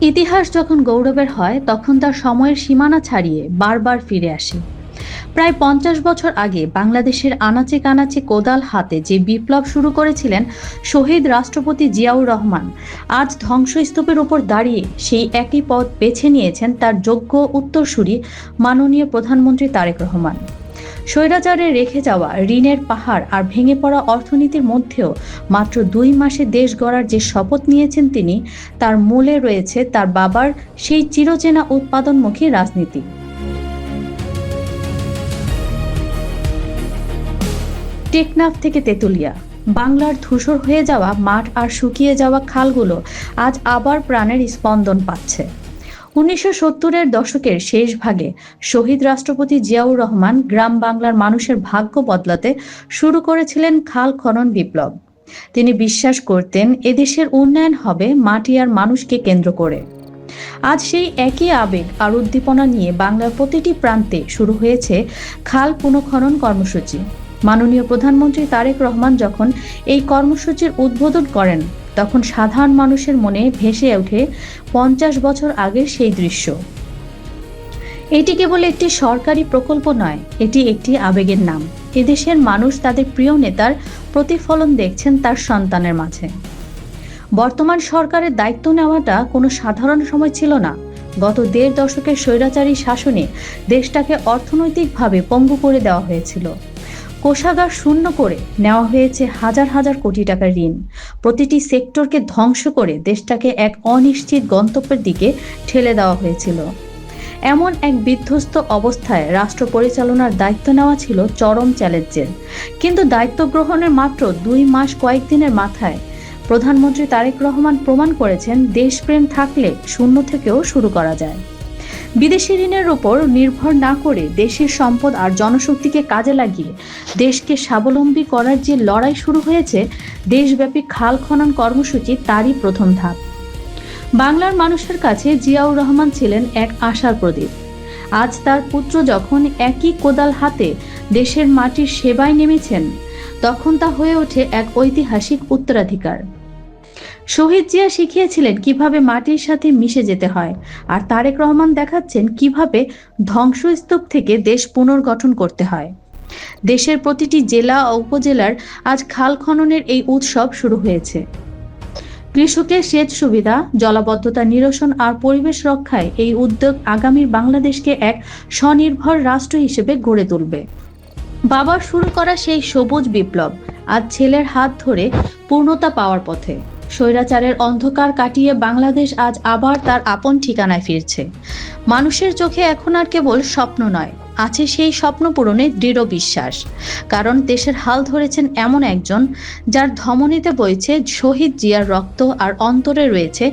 ইতিহাস যখন গৌরবের হয় তখন তার সময়ের সীমানা ছাড়িয়ে বারবার ফিরে আসে। প্রায় ৫০ বছর আগে বাংলাদেশের আনাচে কানাচে কোদাল হাতে যে বিপ্লব শুরু করেছিলেন শহীদ রাষ্ট্রপতি জিয়াউর রহমান, আজ ধ্বংসস্তূপের উপর দাঁড়িয়ে সেই একই পথ বেছে নিয়েছেন তার যোগ্য উত্তরসূরি মাননীয় প্রধানমন্ত্রী তারেক রহমান। স্বৈরাচারে রেখে যাওয়া ঋণের পাহাড় আর ভেঙে পড়া অর্থনীতির মধ্যেও মাত্র ২ মাসে দেশ গড়ার যে শপথ নিয়েছেন তিনি, তার মূলে রয়েছে তার বাবার সেই চিরচেনা উৎপাদনমুখী রাজনীতি। টেকনাফ থেকে তেঁতুলিয়া, বাংলার ধূসর হয়ে যাওয়া মাঠ আর শুকিয়ে যাওয়া খালগুলো আজ আবার প্রাণের স্পন্দন পাচ্ছে। ১৯৭০-এর দশকের শেষ ভাগে শহীদ রাষ্ট্রপতি জিয়াউর রহমান গ্রাম বাংলার মানুষের ভাগ্য বদলাতে শুরু করেছিলেন খাল খনন বিপ্লব। তিনি বিশ্বাস করতেন এদেশের উন্নয়ন হবে মাটি আর মানুষকে কেন্দ্র করে। আজ সেই একই আবেগ আর উদ্দীপনা নিয়ে বাংলার প্রতিটি প্রান্তে শুরু হয়েছে খাল পুনঃখনন কর্মসূচি। মাননীয় প্রধানমন্ত্রী তারেক রহমান যখন এই কর্মসূচির উদ্বোধন করেন, তখন সাধারণ মানুষের মনে ভেসে ওঠে ৫০ বছর আগের সেই দৃশ্য। এটি কেবল একটি সরকারি প্রকল্প নয়, এটি একটি আবেগের নাম। এদেশের মানুষ তাদের প্রিয় নেতার প্রতিফলন দেখছেন তার সন্তানের মাঝে। বর্তমান সরকারের দায়িত্ব নেওয়াটা কোনো সাধারণ সময় ছিল না। গত ১.৫ দশকের স্বৈরাচারী শাসনে দেশটাকে অর্থনৈতিকভাবে পঙ্গু করে দেওয়া হয়েছিল। কোষাগার শূন্য করে নেওয়া হয়েছে হাজার হাজার কোটি টাকার ঋণ। প্রতিটি সেক্টরকে ধ্বংস করে দেশটাকে এক অনিশ্চিত গন্তব্যের দিকে ঠেলে দেওয়া হয়েছিল। এমন এক বিধ্বস্ত অবস্থায় রাষ্ট্র পরিচালনার দায়িত্ব নেওয়া ছিল চরম চ্যালেঞ্জের। কিন্তু দায়িত্ব গ্রহণের মাত্র ২ মাস কয়েকদিনের মাথায় প্রধানমন্ত্রী তারেক রহমান প্রমাণ করেছেন দেশপ্রেম থাকলে শূন্য থেকেও শুরু করা যায়। বিদেশি ঋণের উপর নির্ভর না করে দেশের সম্পদ আর জনশক্তিকে কাজে লাগিয়ে দেশকে স্বাবলম্বী করার যে লড়াই শুরু হয়েছে, দেশব্যাপী খাল খনন কর্মসূচি তারই প্রথম ধাপ। বাংলার মানুষের কাছে জিয়াউর রহমান ছিলেন এক আশার প্রদীপ। আজ তার পুত্র যখন একই কোদাল হাতে দেশের মাটির সেবায় নেমেছেন, তখন তা হয়ে ওঠে এক ঐতিহাসিক উত্তরাধিকার। শহীদ জিয়া শিখিয়েছিলেন কিভাবে মাটির সাথে মিশে যেতে হয়, আর তারেক রহমান দেখাচ্ছেন কিভাবে ধ্বংসস্তূপ থেকে দেশ পুনর্গঠন করতে হয়। দেশের প্রতিটি জেলা ও উপজেলার আজ খাল খননের এই উৎসব শুরু হয়েছে। কৃষকের সেচ সুবিধা, জলাবদ্ধতা নিরসন আর পরিবেশ রক্ষায় এই উদ্যোগ আগামীর বাংলাদেশকে এক স্বনির্ভর রাষ্ট্র হিসেবে গড়ে তুলবে। বাবার শুরু করা সেই সবুজ বিপ্লব আজ ছেলের হাত ধরে পূর্ণতা পাওয়ার পথে। স্বৈরাচারের অন্ধকার কাটিয়ে বাংলাদেশ আজ আবার তার আপন ঠিকানায় ফিরছে। মানুষের চোখে এখন আর কেবল স্বপ্ন নয়, আছে সেই স্বপ্ন পূরণে দৃঢ় বিশ্বাস। কারণ দেশের হাল ধরেছেন এমন একজন, যার ধমনীতে বইছে শহীদ জিয়ার রক্ত আর অন্তরে রয়েছে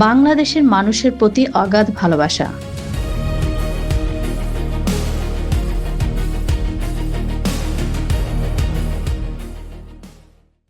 বাংলাদেশের মানুষের প্রতি অগাধ ভালোবাসা।